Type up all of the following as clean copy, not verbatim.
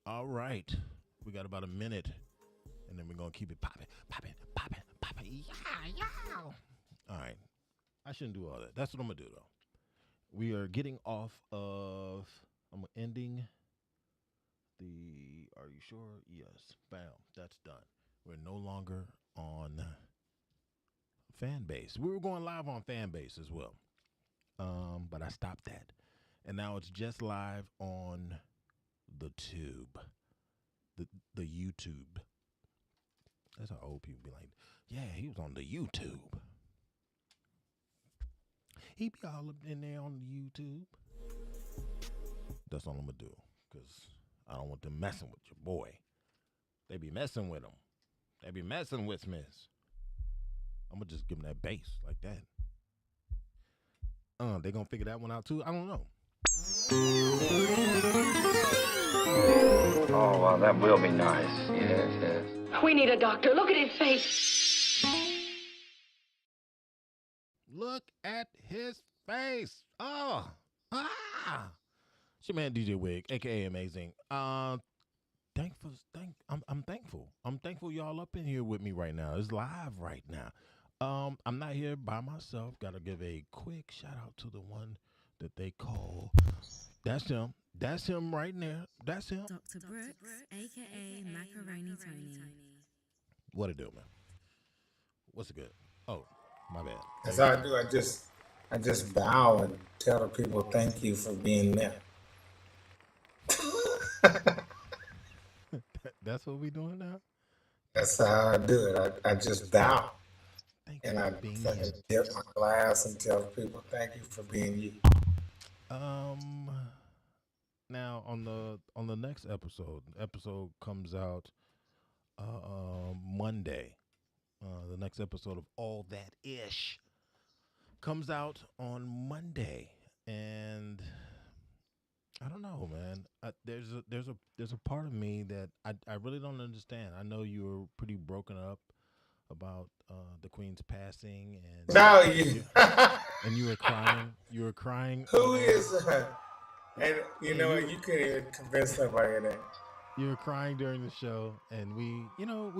All right. We got about a minute, and then we're going to keep it popping, popping, popping, popping. Yeah, yeah. All right. I shouldn't do all that. That's what I'm going to do, though. We are getting off of. I'm ending the. Are you sure? Yes. Bam. That's done. We're no longer on fan base. We were going live on fan base as well. But I stopped that. And now it's just live on the tube. The the YouTube. That's how old people be like, yeah, he was on the YouTube. He be all up in there on the YouTube. That's all I'm gonna do. Cause I don't want them messing with your boy. They be messing with him. They be messing with Miss. I'm gonna just give them that bass like that. They gonna figure that one out too. I don't know. Oh, well, that will be nice. Yes, yes. We need a doctor. Look at his face. Look at his face. Oh, it's your man DJ Wig, aka Amazing. I'm thankful. I'm thankful y'all up in here with me right now. It's live right now. I'm not here by myself. Gotta give a quick shout out to the one that they call. That's him. That's him right there. That's him. Dr. Brooks, aka Macaroni Tony. What it do, man? What's it good? Oh, my bad. That's how I do. I just bow and tell the people thank you for being there. That's what we doing now. That's how I do it. I just bow Thank you and I for being here. dip my glass and tell people thank you for being you. Um, now on the next episode comes out Monday. The next episode of All That Ish comes out on Monday, and I don't know, man. There's a part of me that I really don't understand. I know you were pretty broken up about the Queen's passing, and Now you, and you were crying. You were crying. who is and you know what? You couldn't even convince nobody of that. You were crying during the show, and we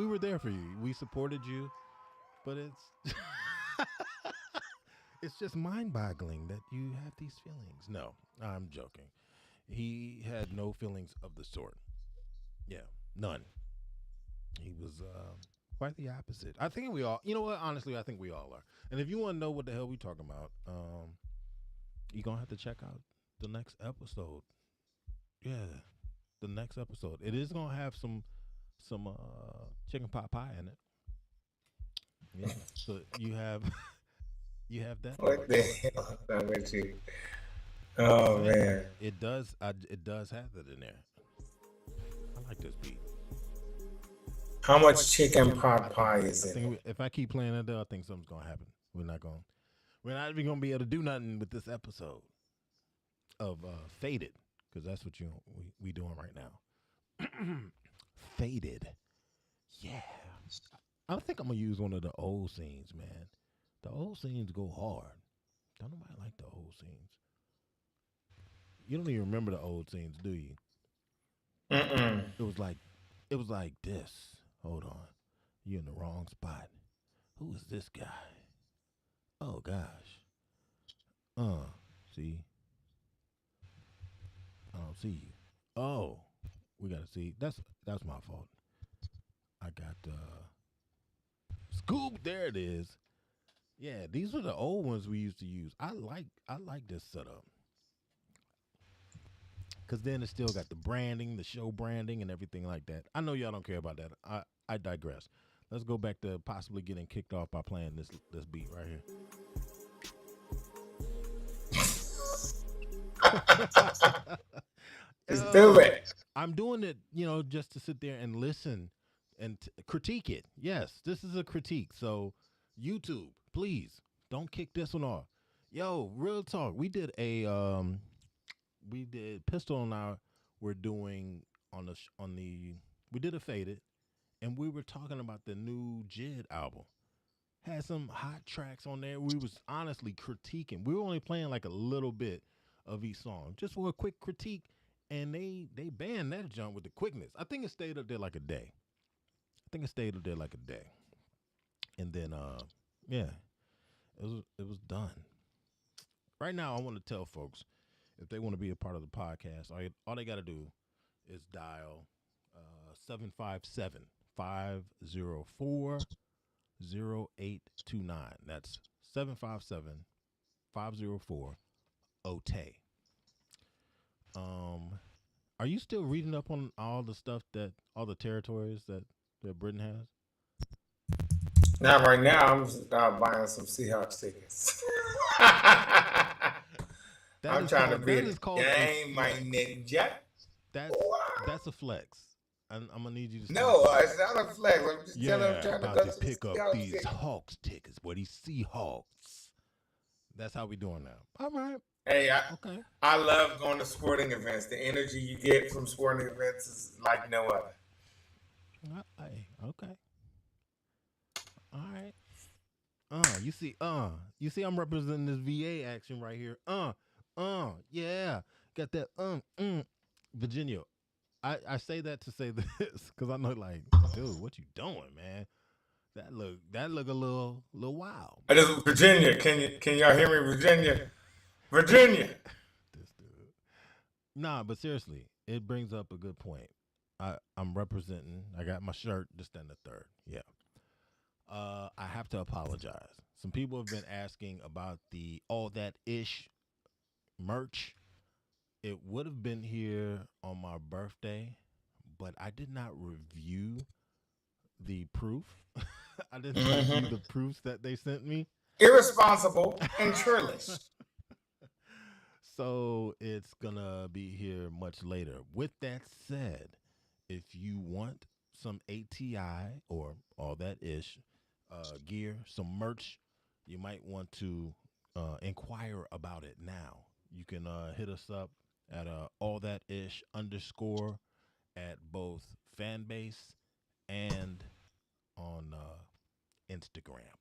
were there for you. We supported you, but it's it's just mind-boggling that you have these feelings. No, I'm joking. He had no feelings of the sort. Yeah, none. He was quite the opposite. I think we all, you know what? Honestly, I think we all are. And if you want to know what the hell we talking about, you're gonna have to check out the next episode. Yeah, the next episode. It is gonna have some chicken pot pie in it. Yeah. So you have you have that. What the hell is wrong with you? Oh man. It does. It does have it in there. I like this beat. How much chicken pot pie is I in think it? if I keep playing it, I think something's gonna happen. We're not even gonna be able to do nothing with this episode of Faded, because that's what we doing right now. Faded. Yeah. I think I'm gonna use one of the old scenes, man. The old scenes go hard. Don't nobody like the old scenes. You don't even remember the old scenes, do you? Mm-mm. It was like this. Hold on. You're in the wrong spot. Who is this guy? Oh gosh. See? I don't see you. Oh. We gotta see. That's my fault. I got Scoop, there it is. Yeah, these were the old ones we used to use. I like this setup. Cause then it still got the branding, the show branding, and everything like that. I know y'all don't care about that. I digress. Let's go back to possibly getting kicked off by playing this beat right here. Just do it. I'm doing it, just to sit there and listen and critique it. Yes, this is a critique. So, YouTube, please don't kick this one off. Yo, real talk. We did Pistol and I were doing we did a Faded, and we were talking about the new Jid album. Had some hot tracks on there. We was honestly critiquing. We were only playing like a little bit of each song, just for a quick critique. and they banned that jump with the quickness. I think it stayed up there like a day. And then yeah, it was done. Right now, I want to tell folks if they want to be a part of the podcast, all they got to do is dial 757 That's 757-504 OTE. Are you still reading up on all the stuff that all the territories that Britain has? Not right now. I'm just buying some Seahawks tickets. That I'm is trying to called be that a is called a game, my flex. ninja. That's What? that's a flex. I'm gonna need you to No, stop. it's not a flex. I'm just telling them I'm Yeah, trying to about go to to the pick up Seahawks these tickets. Hawks tickets, boy. These Seahawks. That's how we doing now. All right. Hey, Okay. I love going to sporting events. The energy you get from sporting events is like no other. Hey, okay. All right. You see, I'm representing this VA action right here. Yeah, got that. Virginia. I say that to say this because I know, like, dude, what you doing, man? That look a little wild. This is Virginia. Can y'all hear me, Virginia? Virginia. This dude. Nah, but seriously, it brings up a good point. I'm representing. I got my shirt. Just then the third. Yeah. I have to apologize. Some people have been asking about the all that ish merch. It would have been here on my birthday, but I did not review the proof. I didn't review the proofs that they sent me. Irresponsible and churlish. So it's gonna be here much later. With that said, if you want some ATI or all that ish gear, some merch, you might want to inquire about it now. You can hit us up at all that ish underscore at both fanbase and on Instagram.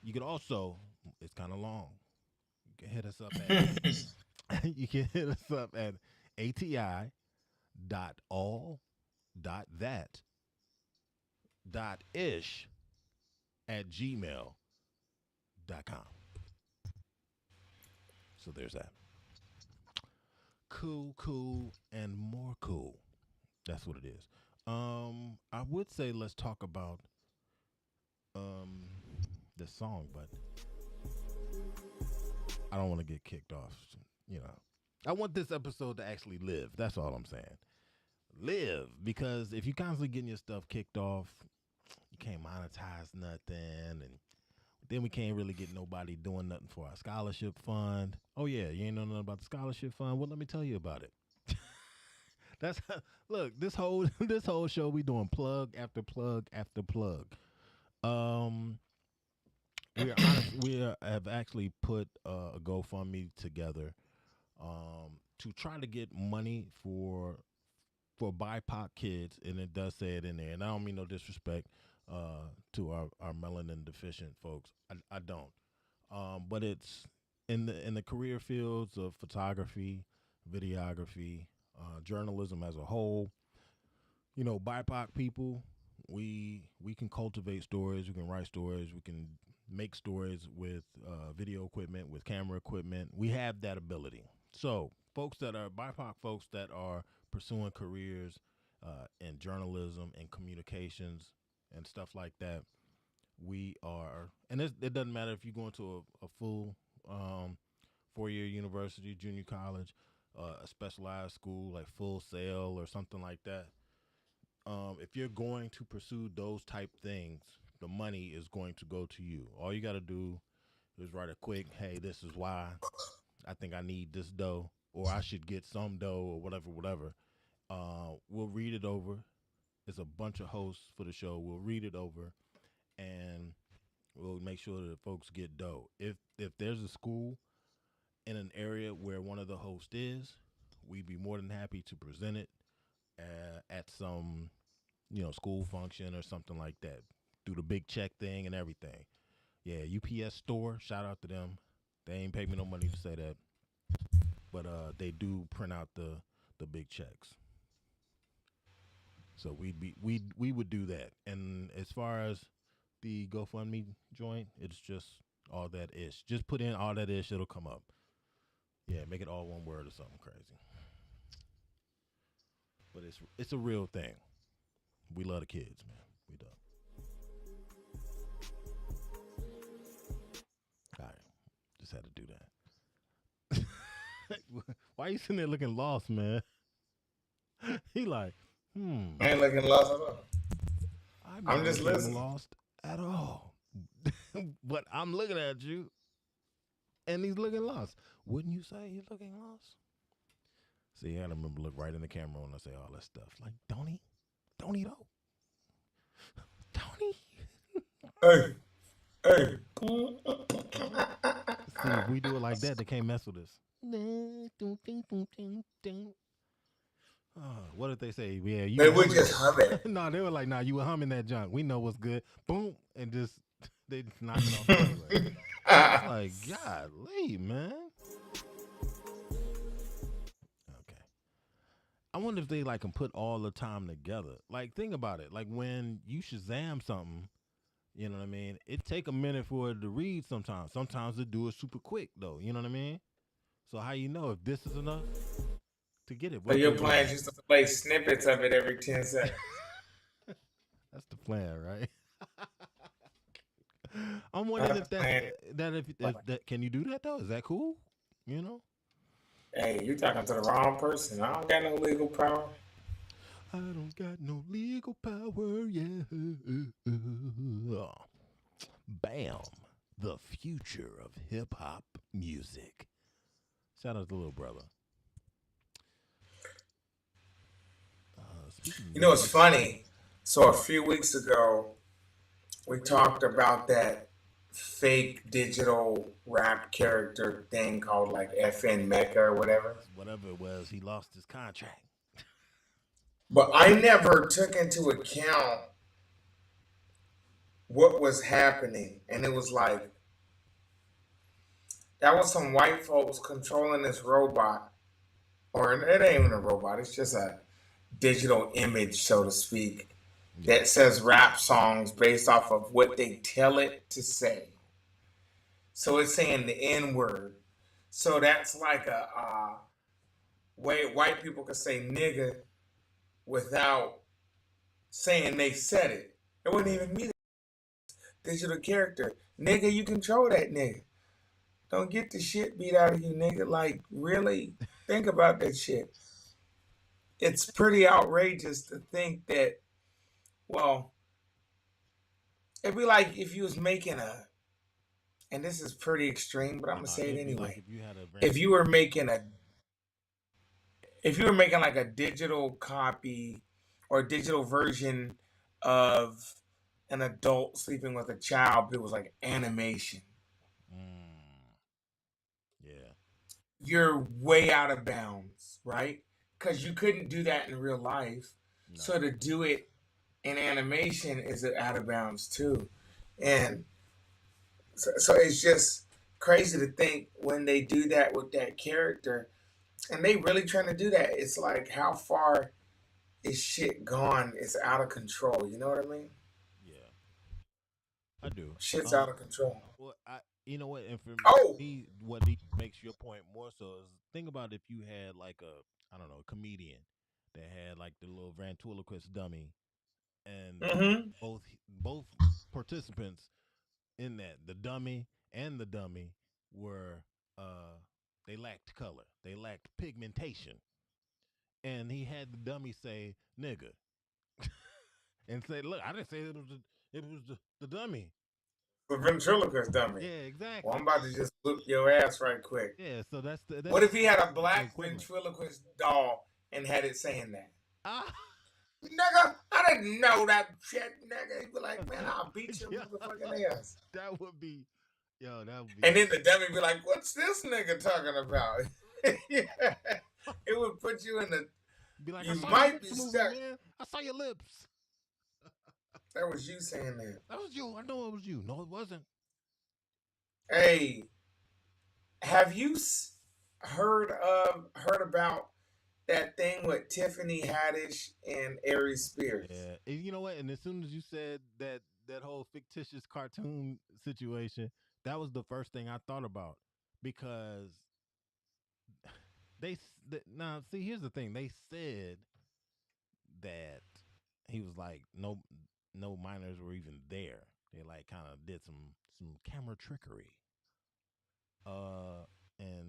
You can also, it's kind of long. You can hit us up at you can hit us up at ATI dot all dot that dot ish at gmail.com. So there's that. Cool, and more cool. That's what it is. I would say let's talk about this song, but I don't want to get kicked off. You know, I want this episode to actually live. That's all I'm saying. Live, because if you constantly getting your stuff kicked off, you can't monetize nothing, and then we can't really get nobody doing nothing for our scholarship fund. Oh yeah, you ain't know nothing about the scholarship fund. Well, let me tell you about it. That's look, this whole show we doing plug after plug after plug. We have actually put a GoFundMe together to try to get money for BIPOC kids, and it does say it in there. And I don't mean no disrespect to our melanin deficient folks. I don't. But it's in the career fields of photography, videography, journalism as a whole. You know, BIPOC people, we can cultivate stories, we can write stories, we can make stories with video equipment, with camera equipment. We have that ability. So folks that are BIPOC folks that are pursuing careers in journalism and communications and stuff like that, we are, and it doesn't matter if you go into a full 4-year university, junior college, a specialized school like Full Sail or something like that. If you're going to pursue those type things, the money is going to go to you. All you got to do is write a quick, hey, this is why I think I need this dough, or I should get some dough, or whatever. We'll read it over. It's a bunch of hosts for the show. We'll read it over, and we'll make sure that folks get dough. If there's a school in an area where one of the hosts is, we'd be more than happy to present it at some, school function or something like that. Do the big check thing and everything. Yeah, UPS store, shout out to them. They ain't paid me no money to say that. but they do print out the big checks. So we would do that. And as far as the GoFundMe joint, it's just all that ish. Just put in all that ish, it'll come up. Yeah, make it all one word or something crazy. But it's a real thing. We love the kids, man. We do. All right, just had to do that. Why you sitting there looking lost, man? He like, I ain't looking lost at all. I'm I'm not just looking listening. lost at all. But I'm looking at you, and he's looking lost. Wouldn't you say he's looking lost? See, I remember look right in the camera when I say all that stuff. Like, don't he? Don't he though? Don't he? Hey, hey. See, if we do it like that, they can't mess with us. What did they say? Yeah, you. They would just hum it. No, they were like, "Nah, you were humming that junk. We know what's good." Boom, and just they just knock it off anyway. It's like, golly, man. Okay. I wonder if they like can put all the time together. Like, think about it. Like when you Shazam something, you know what I mean? It take a minute for it to read sometimes. Sometimes they do it super quick though. You know what I mean? So how you know if this is enough to get it? So What your they do? plan is just to play snippets of it every 10 seconds. That's the plan, right? I'm wondering if if that can you do that though? Is that cool? You know? Hey, you talking to the wrong person. I don't got no legal power. I don't got no legal power, yeah. Bam. The future of hip hop music. Shout out to little brother. You know, it's funny. So a few weeks ago, we talked about that fake digital rap character thing called like FN Mecca or whatever. Whatever it was, he lost his contract. But I never took into account what was happening. And it was like, that was some white folks controlling this robot. Or it ain't even a robot, it's just a digital image, so to speak, that says rap songs based off of what they tell it to say. So it's saying the N word. So that's like a way white people can say nigga without saying they said it. It wasn't even me. Digital character. Nigga, you control that nigga. Don't get the shit beat out of you, nigga. Like, really think about that shit. It's pretty outrageous to think that, well, it'd be like if you was making and this is pretty extreme, but I'm gonna say it anyway. Like if you were making like a digital copy or a digital version of an adult sleeping with a child, it was like animation. Yeah. You're way out of bounds, right? Because you couldn't do that in real life. No. So to do it in animation is out of bounds too. And so it's just crazy to think when they do that with that character, and they really trying to do that. It's like, how far is shit gone? It's out of control. You know what I mean? Yeah, I do. Shit's out of control. Well, you know what? And for me, what makes your point more so is think about if you had like a comedian that had like the little ventriloquist dummy, and both participants in that, the dummy and the dummy, were they lacked color, they lacked pigmentation, and he had the dummy say nigga and say, look, I didn't say it was the dummy. The ventriloquist dummy. Yeah, exactly. Well, I'm about to just whoop your ass right quick. Yeah, so that's what if he had a black ventriloquist doll and had it saying that? Nigga, I didn't know that shit, nigga. He'd be like, man, I'll beat your motherfucking ass. That would be, that would be. And then the dummy be like, what's this nigga talking about? Yeah. It would put you in the, be like, you might be stuck. Man. I saw your lips. That was you saying that. That was you. I know it was you. No, it wasn't. Hey, have you heard about that thing with Tiffany Haddish and Aries Spears? Yeah, and you know what? And as soon as you said that whole fictitious cartoon situation, that was the first thing I thought about because now see here's the thing they said that he was like no minors were even there. They like kind of did some camera trickery. And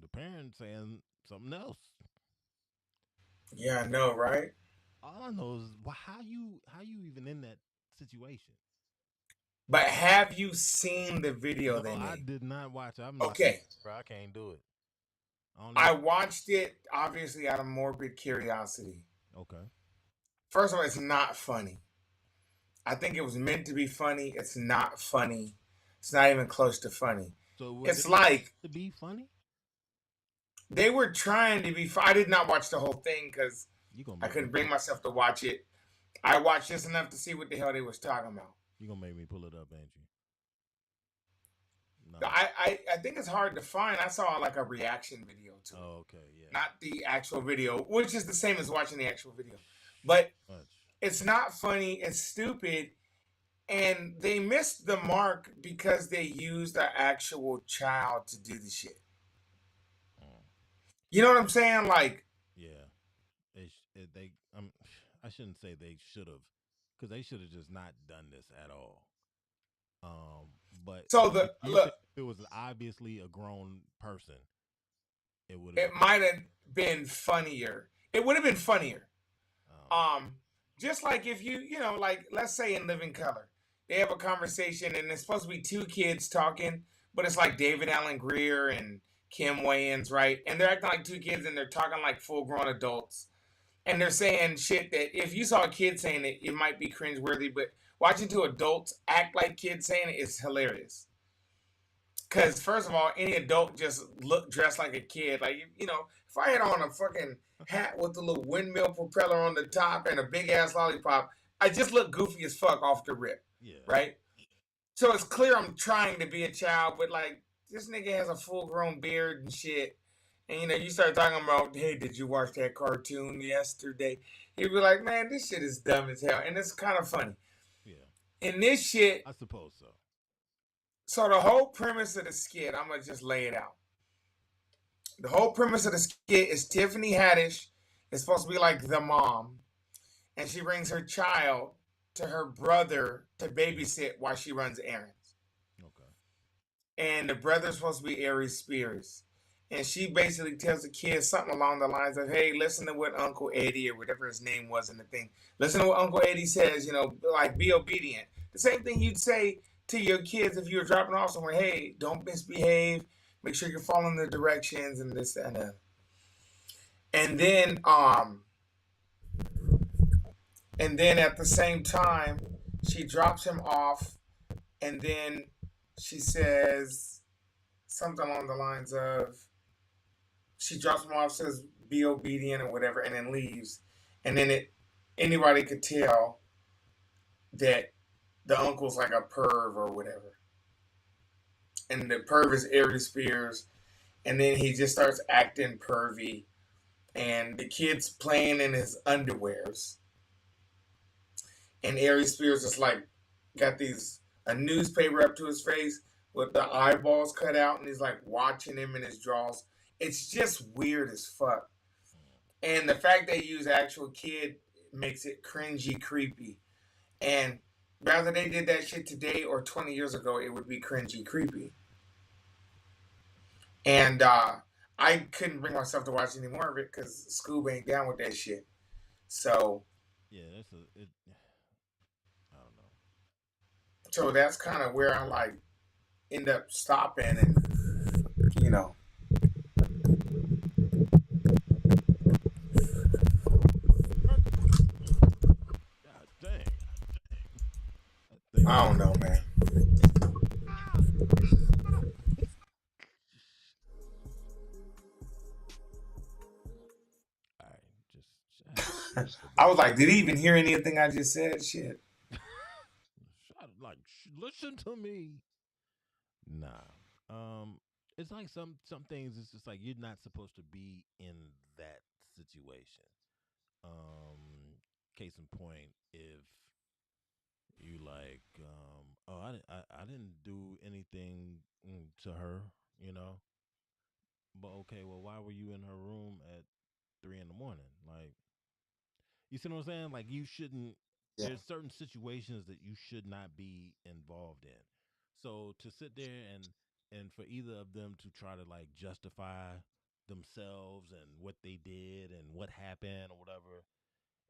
the parents saying something else. Yeah, I know, right? All I know is how you even in that situation. But have you seen the video No, they I made? did not watch it. I'm not, Okay, bro. I can't do it. I don't I even. watched it obviously out of morbid curiosity. Okay. First of all, it's not funny. I think it was meant to be funny. It's not funny. It's not even close to funny. So was It's it like to be funny? they were trying to be. I did not watch the whole thing because You gonna I make me couldn't bring myself to watch it. I watched just enough to see what the hell they was talking about. you gonna make me pull it up, ain't you? No. I think it's hard to find. I saw like a reaction video to it, Oh, okay. Yeah. not the actual video, which is the same as watching the actual video. But Much. it's not funny. It's stupid, and they missed the mark because they used an actual child to do the shit. Mm. You know what I'm saying? Like, Yeah. They I shouldn't say they should have, because they should have just not done this at all. But so if the you look, think it was obviously a grown person, it would have it been. might have been funnier. It would have been funnier. Um, Um, just like if you know, like let's say in Living Color, they have a conversation and it's supposed to be two kids talking, but it's like David Allen Greer and Kim Wayans, right? And they're acting like two kids and they're talking like full grown adults. And they're saying shit that if you saw a kid saying it, it might be cringeworthy, but watching two adults act like kids saying it is hilarious. Because first of all, any adult just look dressed like a kid. Like you know, if I had on a fucking hat with a little windmill propeller on the top and a big ass lollipop, I just look goofy as fuck off the rip, yeah. right? So it's clear I'm trying to be a child, but like this nigga has a full grown beard and shit. And you know, you start talking about, hey, did you watch that cartoon yesterday? He'd be like, man, this shit is dumb as hell, and it's kind of funny. Yeah. And this shit, I suppose so. so the whole premise of the skit, I'm gonna just lay it out. The whole premise of the skit is Tiffany Haddish is supposed to be like the mom, and she brings her child to her brother to babysit while she runs errands. Okay. And the brother's supposed to be Aries Spears. And she basically tells the kids something along the lines of, hey, listen to what Uncle Eddie or whatever his name was in the thing. Listen to what Uncle Eddie says, you know, like be obedient. The same thing you'd say to your kids if you were dropping off somewhere, hey, don't misbehave, make sure you're following the directions and this and that. And then at the same time, she drops him off and then she says something along the lines of she drops him off, says be obedient or whatever, and then leaves. And then anybody could tell that the uncle's like a perv or whatever. And the perv is Aries Spears. And then he just starts acting pervy. And the kid's playing in his underwears. And Aries Spears is like got a newspaper up to his face with the eyeballs cut out, and he's like watching him in his drawers. It's just weird as fuck. And the fact they use actual kid makes it cringy, creepy. And whether they did that shit today or 20 years ago, it would be cringy, creepy. And I couldn't bring myself to watch any more of it because Scoob ain't down with that shit. So Yeah, I don't know. so that's kind of where I like end up stopping and you know. God dang. That thing I don't know, man. All right, just I was like, did he even hear anything I just said? Shit. listen to me. Nah. it's like some things. It's just like you're not supposed to be in that situation. Case in point, if you like, oh, I didn't do anything to her, you know. But okay, well, why were you in her room at 3 in the morning? Like, you see what I'm saying? Like, you shouldn't. Yeah. There's certain situations that you should not be involved in. So to sit there and for either of them to try to like justify themselves and what they did and what happened or whatever,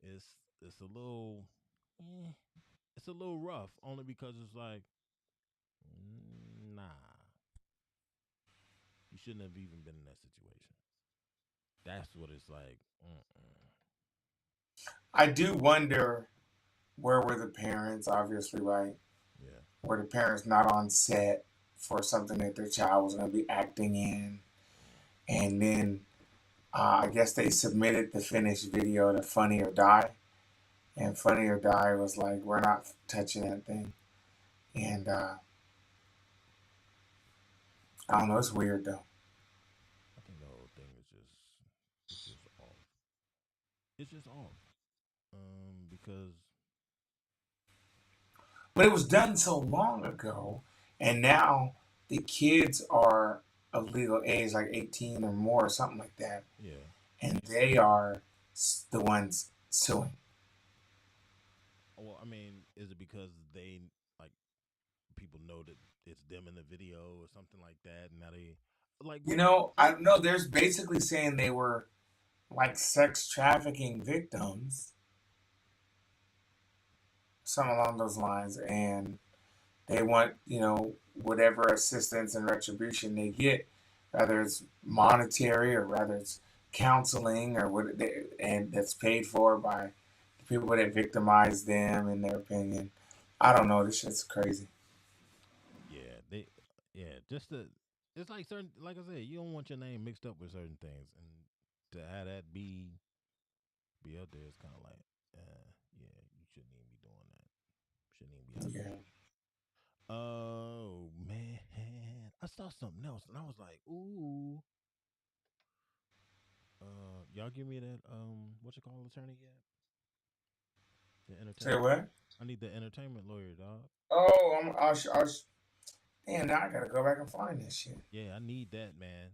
it's it's a little, eh, it's a little rough. Only because it's like, nah, you shouldn't have even been in that situation. That's what it's like. Mm-mm. I do wonder where were the parents, obviously, right? Yeah, Were the parents not on set for something that their child was going to be acting in? And then I guess they submitted the finished video to Funny or Die. And Funny or Die was like, we're not touching that thing. And I don't know, it's weird though. I think the whole thing is it's just off. It's just off. Because But it was done so long ago. And now the kids are of legal age, like 18 or more, or something like that. yeah, And they are the ones suing. well, I mean, is it because they like people know that it's them in the video or something like that, and now they like You what? know, I don't know. There's basically saying they were like sex trafficking victims, something along those lines, and they want, whatever assistance and retribution they get, whether it's monetary or whether it's counseling or and that's paid for by the people that victimize them, in their opinion. I don't know. This shit's crazy. Yeah, they, yeah, just the. It's like certain, like I said, you don't want your name mixed up with certain things, and to have that be out there is kind of like, yeah, you shouldn't even be doing that. Shouldn't even be out Yeah. there. Oh man, I saw something else, and I was like, ooh. Y'all give me that what you call attorney yet? The Say entertainment. what? I need the entertainment lawyer, dog. Oh, damn, now I gotta go back and find this shit. Yeah, I need that, man.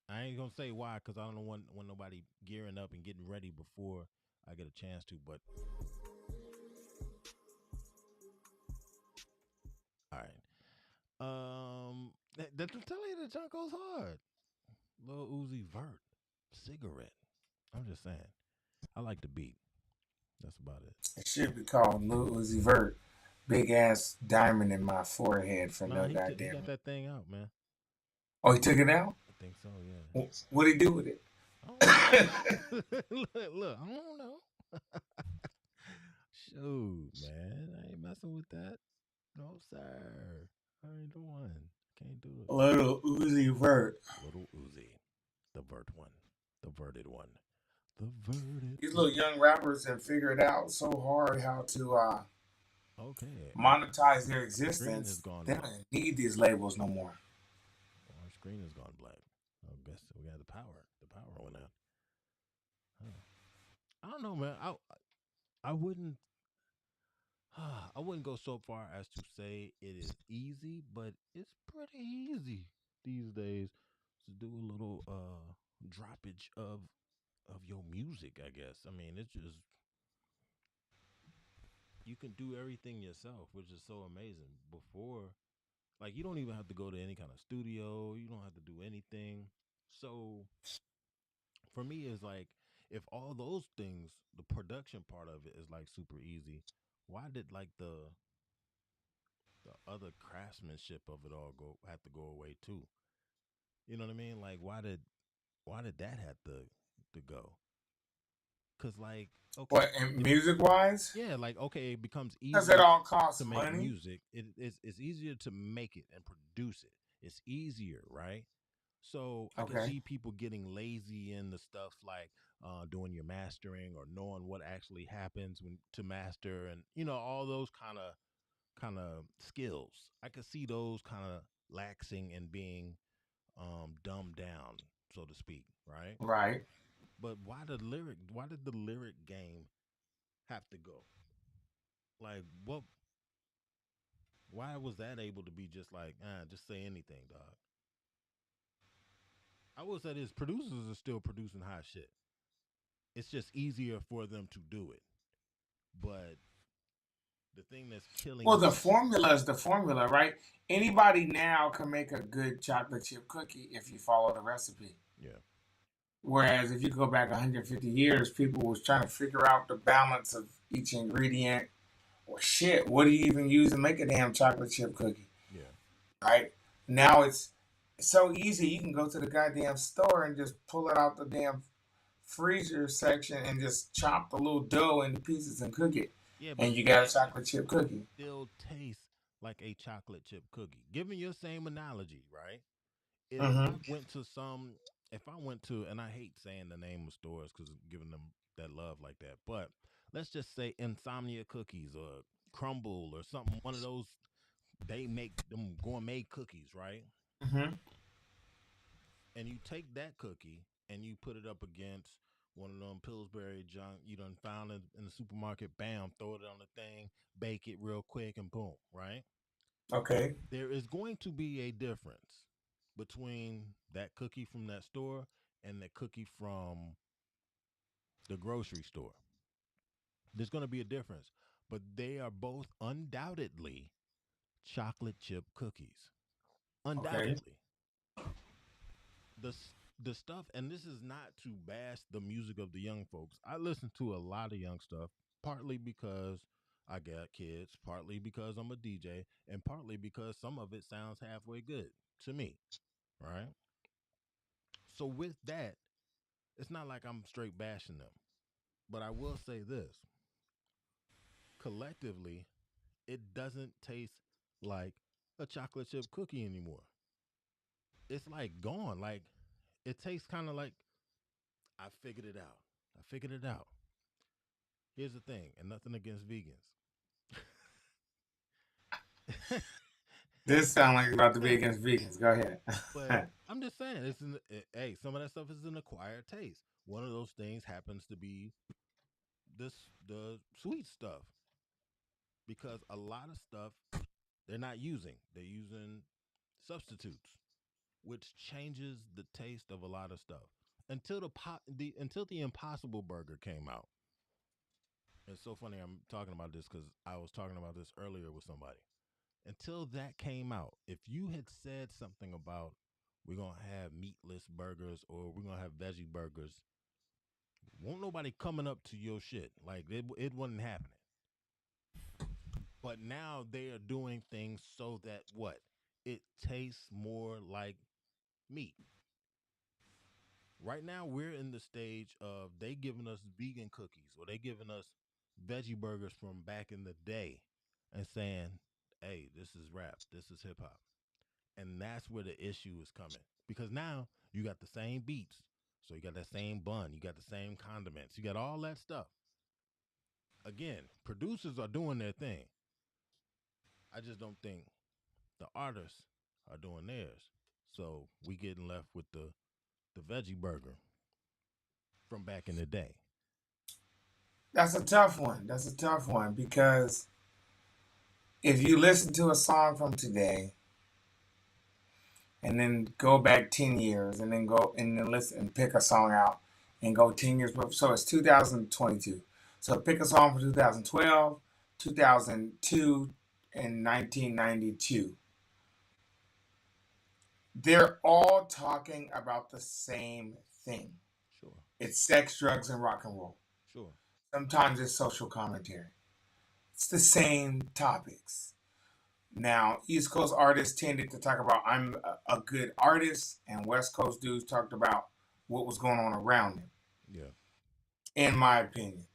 I ain't gonna say why, cause I don't want nobody gearing up and getting ready before I get a chance to. But all right, tell you the junk goes hard. Lil Uzi Vert, cigarette. I'm just saying, I like the beat. That's about it. It should be called Lil Uzi Vert. Big ass diamond in my forehead for Nah, no he goddamn got it. that thing out, man. Oh, he took it out? I think so. Yeah. What'd he do with it? I don't know. Look, I don't know. Shoot, man, I ain't messing with that. No, sir. I ain't doing. Can't do it. Little Uzi Vert. Little Uzi, the vert one, the verted one, the verted These one. little young rappers have figured out so hard how to Okay, monetize their our screen has existence. gone They black. don't need these labels no more. Our screen has gone black. I guess we got the power. The power went out. Huh. I don't know, man. I wouldn't I wouldn't go so far as to say it is easy, but it's pretty easy these days to do a little droppage of your music, I guess. I mean, it's just you can do everything yourself, which is so amazing. Before, like you don't even have to go to any kind of studio, you don't have to do anything. So for me it's like if all those things, the production part of it is like super easy, why did like the other craftsmanship of it all go have to go away too? You know what I mean? Like why did that have to go? Cuz like okay, What, and it, music wise? yeah, like okay, it becomes Because it easier all to costs make money. music. It's easier to make it and produce it. It's easier, right? So I can Okay. see people getting lazy in the stuff like doing your mastering or knowing what actually happens when to master and all those kind of skills. I could see those kind of laxing and being dumbed down, so to speak, right? Right. But why did the lyric game have to go? Like what why was that able to be just like, just say anything, dog? I will say this, producers are still producing hot shit. It's just easier for them to do it. But the thing that's killing Well, me, the formula is the formula, right? Anybody now can make a good chocolate chip cookie if you follow the recipe. yeah. Whereas if you go back 150 years, people was trying to figure out the balance of each ingredient. Or shit, what do you even use to make a damn chocolate chip cookie? Yeah. Right? Now it's so easy. You can go to the goddamn store and just pull it out the damn freezer section and just chop the little dough into pieces and cook it. Yeah, but And you got a chocolate chip cookie. still tastes like a chocolate chip cookie. Given your same analogy, right? If I Mm-hmm. went to some, if I went to, and I hate saying the name of stores because giving them that love like that, but let's just say Insomnia Cookies or Crumble or something, one of those, they make them gourmet cookies, right? Mm-hmm. And you take that cookie and you put it up against one of them Pillsbury junk you done found in the supermarket, bam, throw it on the thing, bake it real quick, and boom, right? Okay. There is going to be a difference between that cookie from that store and the cookie from the grocery store. There's going to be a difference, but they are both undoubtedly chocolate chip cookies. Okay. Undoubtedly. The stuff, and this is not to bash the music of the young folks. I listen to a lot of young stuff, partly because I got kids, partly because I'm a DJ, and partly because some of it sounds halfway good to me, right? So with that, it's not like I'm straight bashing them. But I will say this, collectively, it doesn't taste like a chocolate chip cookie anymore. It's like gone. Like it tastes kind of like I figured it out. I figured it out. Here's the thing, and nothing against vegans. This sounds like it's about to be against vegans. Go ahead. But I'm just saying, hey, some of that stuff is an acquired taste. One of those things happens to be the sweet stuff because a lot of stuff they're not using. They're using substitutes, which changes the taste of a lot of stuff. Until the Impossible Burger came out. It's so funny I'm talking about this because I was talking about this earlier with somebody. Until that came out, if you had said something about we're gonna have meatless burgers or we're gonna have veggie burgers, won't nobody coming up to your shit. Like it wasn't happening. But now they are doing things so that what? It tastes more like meat. Right now we're in the stage of they giving us vegan cookies or they giving us veggie burgers from back in the day and saying, "Hey, this is rap. This is hip hop." And that's where the issue is coming. Because now you got the same beats. So you got that same bun, you got the same condiments, you got all that stuff. Again, producers are doing their thing. I just don't think the artists are doing theirs. So we getting left with the veggie burger from back in the day. That's a tough one. That's a tough one because if you listen to a song from today and then go back 10 years and then go and then listen and pick a song out and go 10 years before, so it's 2022. So pick a song from 2012, 2002, and 1992. They're all talking about the same thing. Sure. It's sex, drugs, and rock and roll. Sure. Sometimes it's social commentary. It's the same topics. Now, East Coast artists tended to talk about I'm a good artist, and West Coast dudes talked about what was going on around them, Yeah. in my opinion.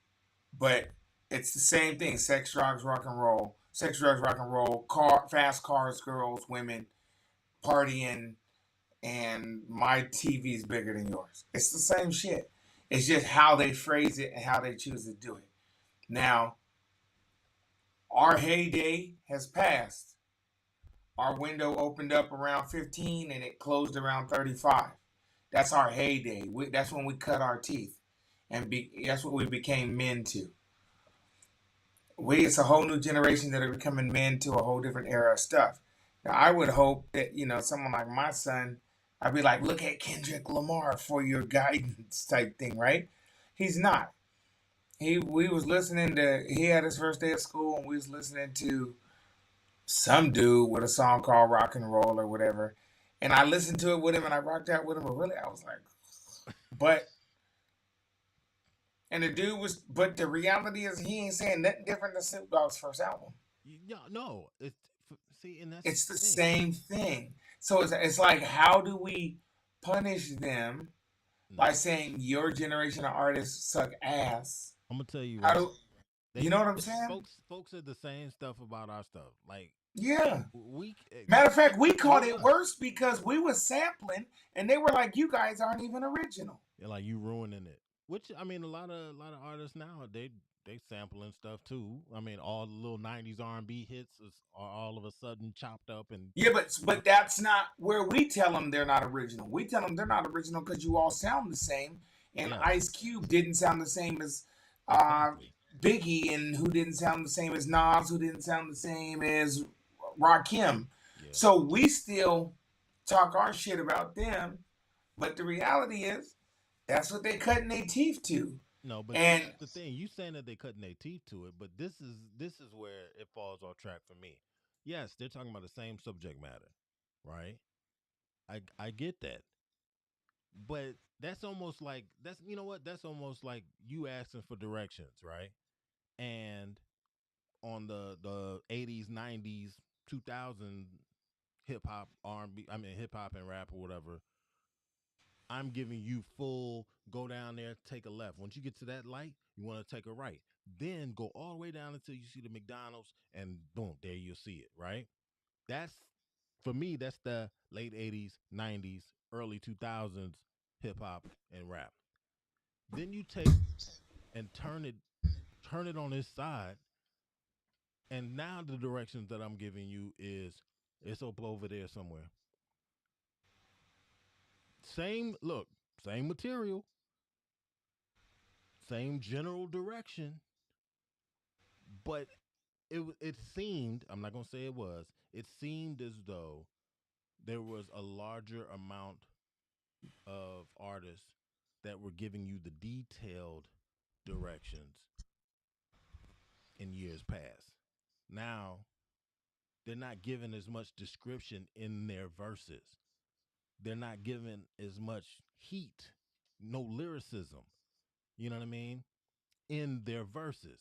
But it's the same thing: sex, drugs, rock and roll. Sex, drugs, rock and roll. Fast cars, girls, women, partying, and my TV's bigger than yours. It's the same shit. It's just how they phrase it and how they choose to do it. Now, our heyday has passed. our window opened up around 15 and it closed around 35. That's our heyday. That's when we cut our teeth, and that's what we became men to. It's a whole new generation that are becoming men to a whole different era of stuff. Now, I would hope that someone like my son, I'd be like, look at Kendrick Lamar for your guidance type thing, right? He's not. We was listening to. He had his first day of school, and we was listening to some dude with a song called Rock and Roll or whatever. And I listened to it with him and I rocked out with him. But really, I was like, but, and the dude was, but the reality is he ain't saying nothing different than Snoop Dogg's first album. Yeah, no, see, and it's the same thing. So it's like, how do we punish them by saying your generation of artists suck ass? I'm gonna tell you, you know what I'm saying? Folks said the same stuff about our stuff. Like, yeah. Matter of fact, we caught it worse because we was sampling, and they were like, "You guys aren't even original." Yeah, like you ruining it. Which I mean, a lot of artists now they sampling stuff too. I mean, all the little '90s R&B hits are all of a sudden chopped up and yeah, but that's not where we tell them they're not original. We tell them they're not original because you all sound the same, and Ice Cube didn't sound the same as Biggie, and who didn't sound the same as Nas, who didn't sound the same as Rakim. Yeah. So we still talk our shit about them, but the reality is that's what they cutting their teeth to. No, but that's the thing. You saying that they cutting their teeth to it, but this is where it falls off track for me. Yes, they're talking about the same subject matter, right? I get that. But that's almost like that's almost like you asking for directions, right? And on the 80s, 90s, 2000 hip hop, R&B, I mean hip hop and rap or whatever, I'm giving you full go down there, take a left. Once you get to that light, you want to take a right. Then go all the way down until you see the McDonald's and boom, there you'll see it, right? That's for me, that's the late 80s, 90s, early 2000s hip hop and rap. Then you take and turn it on its side, and now the directions that I'm giving you is it's up over there somewhere. Same look, same material, same general direction, but it seemed, I'm not going to say it seemed as though there was a larger amount of artists that were giving you the detailed directions in years past. Now, they're not giving as much description in their verses. They're not giving as much heat, no lyricism, you know what I mean, in their verses.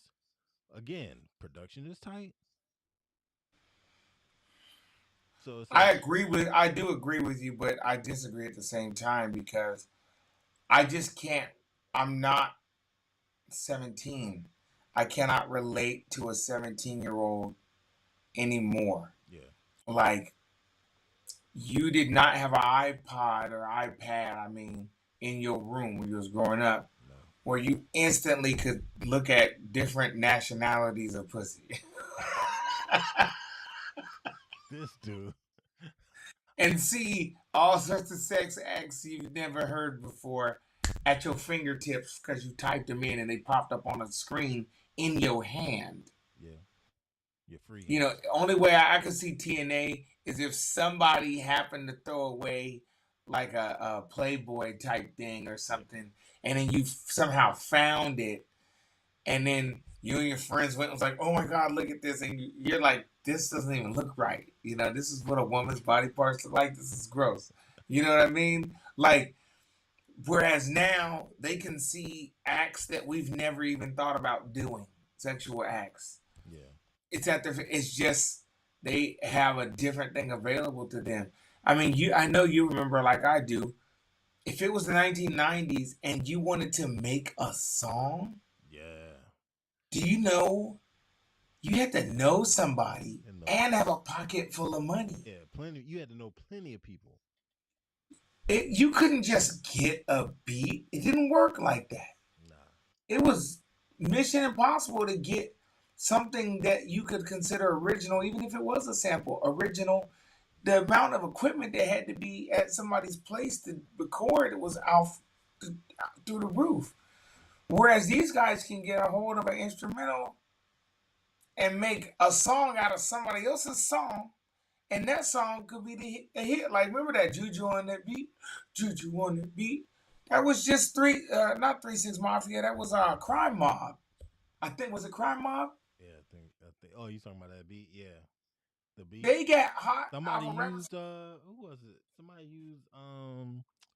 Again, production is tight. So it's like, I do agree with you, but I disagree at the same time because I just can't. I'm not 17. I cannot relate to a 17-year-old anymore. Yeah. Like, you did not have an iPod or iPad, I mean, in your room when you was growing up, where you instantly could look at different nationalities of pussy. This dude. And see all sorts of sex acts you've never heard before at your fingertips because you typed them in and they popped up on a screen in your hand. Yeah. You're free. You know, the only way I could see TNA is if somebody happened to throw away like a Playboy type thing or something, and then you somehow found it, and then you and your friends went and was like, oh my God, look at this. And you're like, this doesn't even look right. You know, this is what a woman's body parts look like. This is gross. You know what I mean? Like, whereas now they can see acts that we've never even thought about doing, sexual acts. Yeah. It's just they have a different thing available to them. I mean, I know you remember like I do. If it was the 1990s and you wanted to make a song, yeah. Do you know you had to know somebody and have a pocket full of money? Yeah, plenty. You had to know plenty of people. You couldn't just get a beat. It didn't work like that. Nah. It was mission impossible to get something that you could consider original, even if it was a sample, original the amount of equipment that had to be at somebody's place to record was out through the roof. Whereas these guys can get a hold of an instrumental and make a song out of somebody else's song, and that song could be a hit. Like, remember that Juju on that beat? Juju on that beat. That was just not 3 6 Mafia. That was Crime Mob. I think, was it Crime Mob? Yeah, I think. Oh, you talking about that beat? Yeah, the beat. They got hot. Somebody used who was it? Somebody used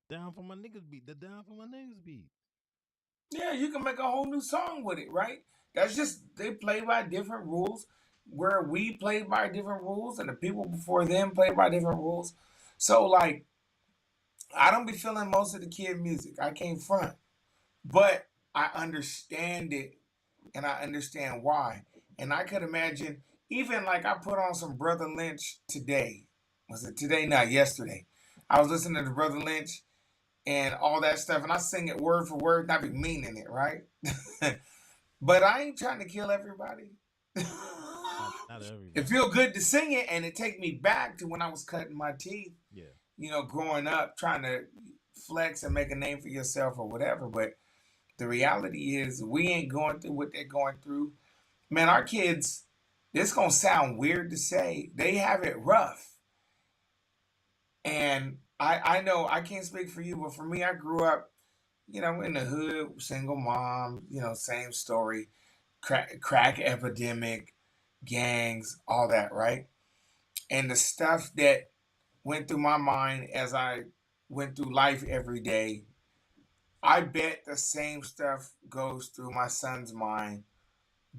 Down for My Niggas beat. The Down for My Niggas beat. Yeah, you can make a whole new song with it, right? That's just, they play by different rules, where we played by different rules and the people before them played by different rules. So like, I don't be feeling most of the kid music. I can't front. But I understand it, and I understand why. And I could imagine, even like I put on some Brother Lynch today. Was it today? Not yesterday. I was listening to Brother Lynch and all that stuff, and I sing it word for word, not be meaning it, right? But I ain't trying to kill everybody. Not everybody. It feel good to sing it, and it take me back to when I was cutting my teeth. Yeah. You know, growing up, trying to flex and make a name for yourself or whatever. But the reality is, we ain't going through what they're going through. Man, our kids, this gonna sound weird to say, they have it rough. And I know I can't speak for you, but for me, I grew up, you know, in the hood, single mom, you know, same story, crack epidemic, gangs, all that, right? And the stuff that went through my mind as I went through life every day, I bet the same stuff goes through my son's mind,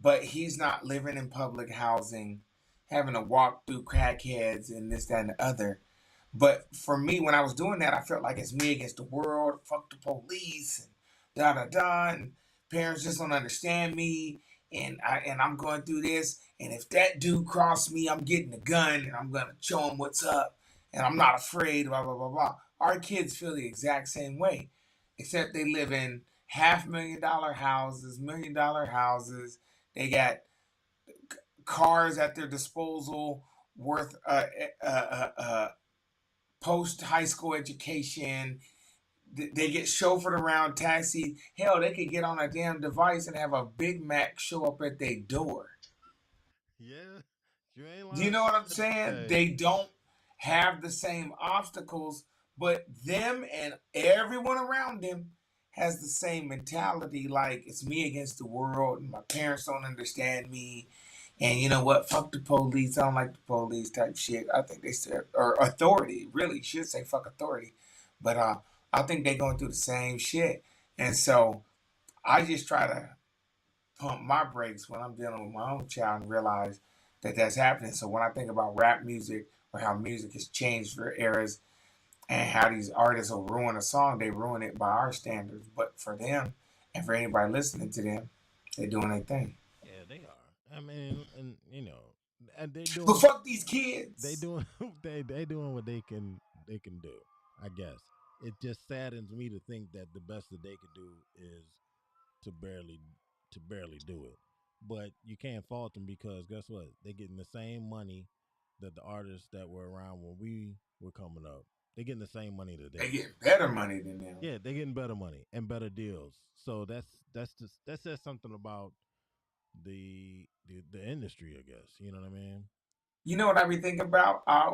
but he's not living in public housing, having to walk through crackheads and this, that, and the other. But for me, when I was doing that, I felt like it's me against the world, fuck the police, and da da da, and parents just don't understand me, and I'm going through this, and if that dude crossed me, I'm getting a gun, and I'm gonna show him what's up, and I'm not afraid, blah blah blah blah. Our kids feel the exact same way, except they live in $500,000 houses, $1 million houses. They got cars at their disposal worth post high school education. They get chauffeured around, taxi. Hell, they could get on a damn device and have a Big Mac show up at their door. Yeah, you ain't lying. Do you know what I'm saying? Hey. They don't have the same obstacles, but them and everyone around them has the same mentality. Like, it's me against the world, and my parents don't understand me. And you know what? Fuck the police. I don't like the police type shit. I think they said, or authority, really should say fuck authority. But I think they going through the same shit. And so I just try to pump my brakes when I'm dealing with my own child and realize that that's happening. So when I think about rap music, or how music has changed for eras, and how these artists will ruin a song, they ruin it by our standards. But for them, and for anybody listening to them, they're doing their thing. Yeah, they are. I mean, and you know, and they doing. But fuck these kids. They doing. They doing what they can do. I guess it just saddens me to think that the best that they could do is to barely do it. But you can't fault them, because guess what? They're getting the same money that the artists that were around when we were coming up. They're getting the same money today. They get better money than them. Yeah, they're getting better money and better deals. So that says something about the industry, I guess. You know what I mean? You know what I be thinking about? I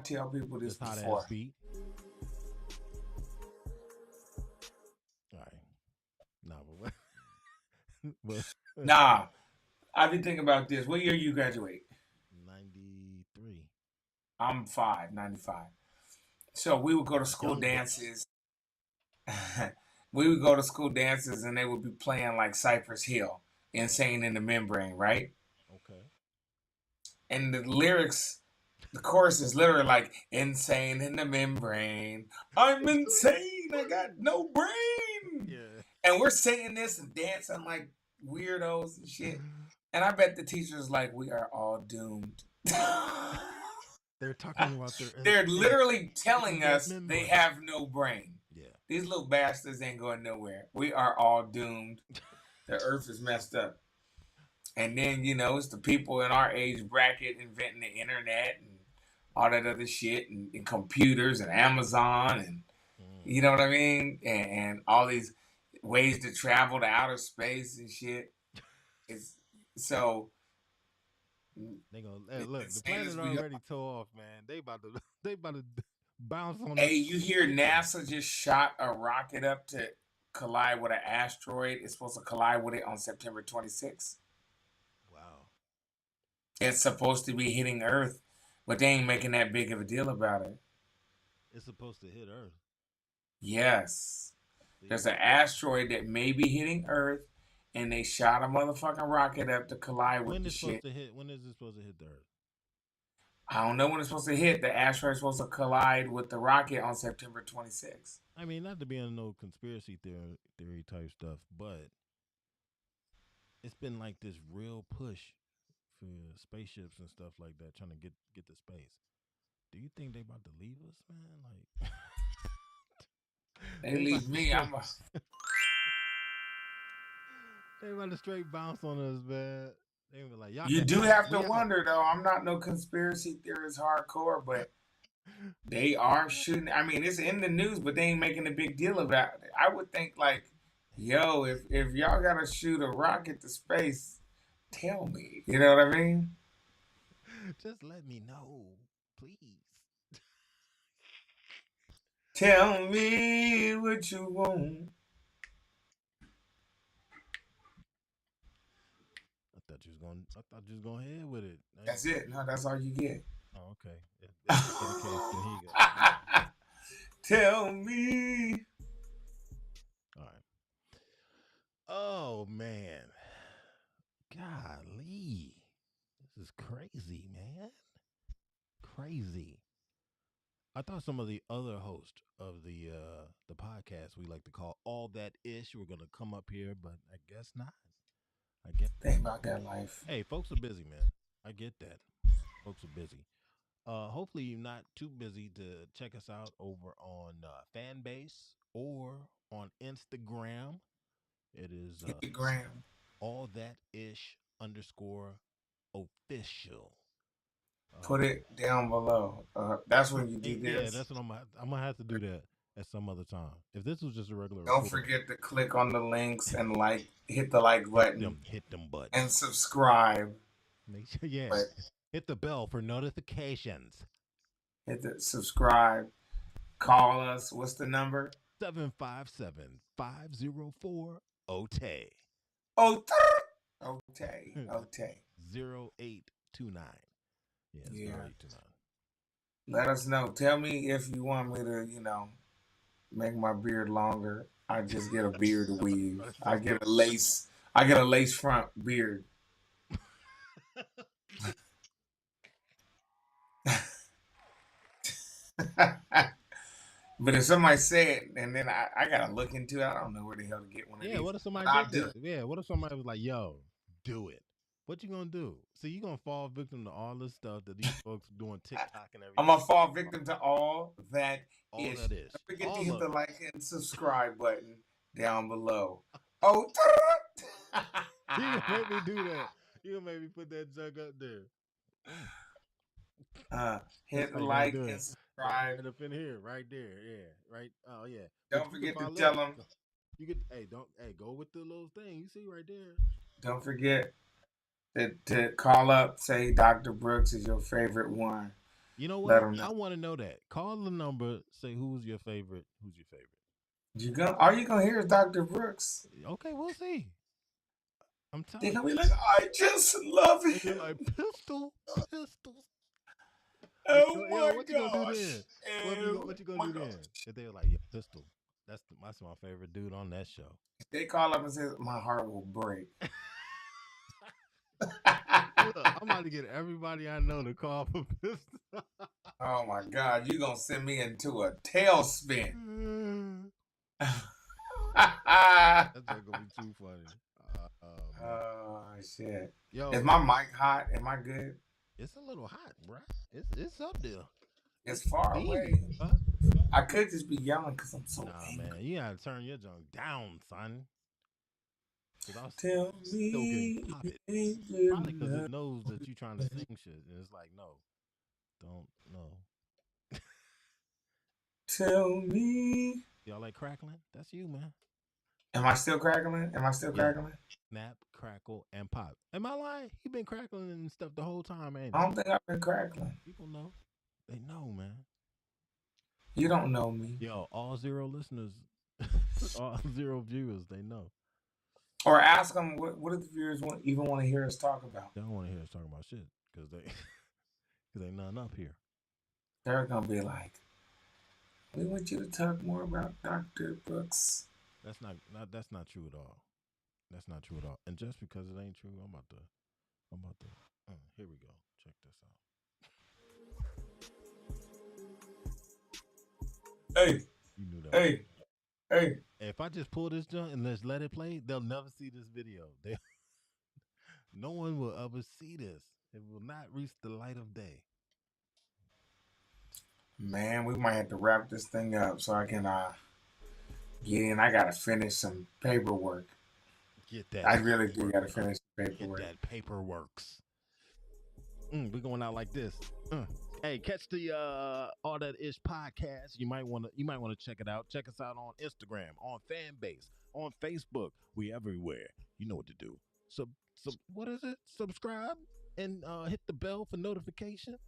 tell people this Hot before. ass beat. All right. Nah, but what? Nah, I be thinking about this. What year you graduate? 93. I'm 95. So we would go to school dances. We would go to school dances, and they would be playing like Cypress Hill, Insane in the Membrane, right? Okay. And the lyrics, the chorus is literally like, insane in the membrane. I'm insane. I got no brain. Yeah. And we're singing this and dancing like weirdos and shit. And I bet the teacher's like, we are all doomed. They're talking about They're literally telling us membrane. they have no brain. Yeah. These little bastards ain't going nowhere. We are all doomed. The earth is messed up. And then, you know, it's the people in our age bracket inventing the internet and all that other shit, and computers and Amazon, and Mm. you know what I mean, and all these ways to travel to outer space and shit. It's so They gonna look. The insane as planet we are. already tore off, man. They about to they about to bounce on Hey, this. you hear Again. NASA just shot a rocket up to collide with an asteroid? It's supposed to collide with it on September 26th. Wow. It's supposed to be hitting Earth, but they ain't making that big of a deal about it. It's supposed to hit Earth. Yes. See, There's an asteroid that may be hitting Earth, and they shot a motherfucking rocket up to collide with when the is supposed shit. to hit? When is it supposed to hit the Earth? I don't know when it's supposed to hit. The asteroid's supposed to collide with the rocket on September 26th. I mean, not to be on no conspiracy theory type stuff, but it's been like this real push for spaceships and stuff like that, trying to get to space. Do you think they about to leave us, man? Like They they about leave to me. straight, they about to straight bounce on us, man. They be like, y'all You can do have it. have to We out. wonder, though. I'm not no conspiracy theorist hardcore, but they are shooting. I mean, it's in the news, but they ain't making a big deal about it. I would think like, yo, if y'all gotta shoot a rocket to space, tell me. You know what I mean? Just let me know, please. Tell me what you want. I thought you was going ahead with it. That's it. No, that's all you get. Oh, okay. If that be the case, then he go. Tell me. All right. Oh man, golly, this is crazy, man. Crazy. I thought some of the other hosts of the podcast we like to call all that ish were gonna come up here, but I guess not. I guess. Think about that life. Hey, folks are busy, man. I get that. Folks are busy. Hopefully you're not too busy to check us out over on Fanbase or on Instagram. It is Hit the gram. all that ish underscore official. Put it down below. That's when you do Yeah, this. that's what I'm gonna have to do that at some other time. If this was just a regular Don't recording, forget to click on the links and hit the like button hit them buttons. and subscribe. Make sure, yeah, But hit the bell for notifications. hit the subscribe. Call us. What's the number? 757-504 OTE. Oh, okay. Okay. 0829. Yeah, it's Yeah. 0829. Let us know. Tell me if you want me to, make my beard longer. I just get a beard weave. I get a lace. I get a lace front beard. But if somebody say it and then I gotta look into it, I don't know where the hell to get one of Yeah, these. what if somebody I'll did do this? it. Yeah, what if somebody was like, yo, do it? What you gonna do? See, you gonna fall victim to all this stuff that these folks doing TikTok and everything. I'm gonna fall victim to all that All ish. that is. Don't forget All to hit of the it. like and subscribe button down below. Oh, You gonna make me do that. You gonna make me put that jug up there. That's hit how you gotta like do and it. subscribe. Right up in here, right there. Yeah, right. Oh yeah. Don't But you can forget to follow. tell them. You could. Hey, go with the little thing you see right there. Don't forget to call up. Say Dr. Brooks is your favorite one. You know Let what? them know. I want to know that. Call the number. Say who's your favorite. Who's your favorite? All you gonna hear is Dr. Brooks. Okay, we'll see. I'm They're telling gonna you. be like, I just love And you're him. like pistols. Oh Yo, my what you gonna do gosh. then? What you Oh gonna my do gosh. then? If they were like, yo, pistol. That's my favorite dude on that show. If they call up and say, my heart will break. Look, I'm about to get everybody I know to call for pistol. Oh my God, you gonna send me into a tailspin. That's not gonna be too funny. Man. Oh shit. Yo, Is my mic hot? Am I good? it's a little hot, bro. It's up there. It's far Steamy, away. huh? I could just be yelling because I'm so Nah, angry. man, you gotta turn your junk down, son. Cause I was Tell still getting me popped. it ain't good Probably because enough. it knows that you're trying to sing shit, and it's like, no, Don't know. Tell me. Y'all like crackling? That's you, man. Am I still crackling? Am I still Yeah. crackling? Snap, crackle, and pop. Am I lying? He been crackling and stuff the whole time, ain't I he? don't think I've been crackling. People know. They know, man. You don't know me. Yo, all zero listeners, all zero viewers, they know. Or ask them what if the viewers even want to hear us talk about? They don't want to hear us talking about shit because cause ain't nothing up here. They're gonna be like, we want you to talk more about Dr. Brooks. That's not true at all. That's not true at all. And just because it ain't true, I'm about to. Here we go. Check this out. Hey, You knew that. hey. If I just pull this junk and let's let it play, they'll never see this video. No one will ever see this. It will not reach the light of day. Man, we might have to wrap this thing up so I can get in. I gotta finish some paperwork. Get that. I really do gotta finish the Get paperwork. that paperworks. We're going out like this. Hey, catch the All That Ish podcast. You might want to check it out. Check us out on Instagram, on Fanbase, on Facebook. We everywhere. You know what to do. So what is it? Subscribe and hit the bell for notifications.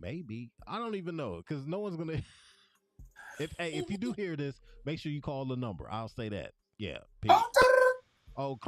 Maybe, I don't even know, because no one's gonna. If you do hear this, make sure you call the number. I'll say that. Yeah. Peace. Oh.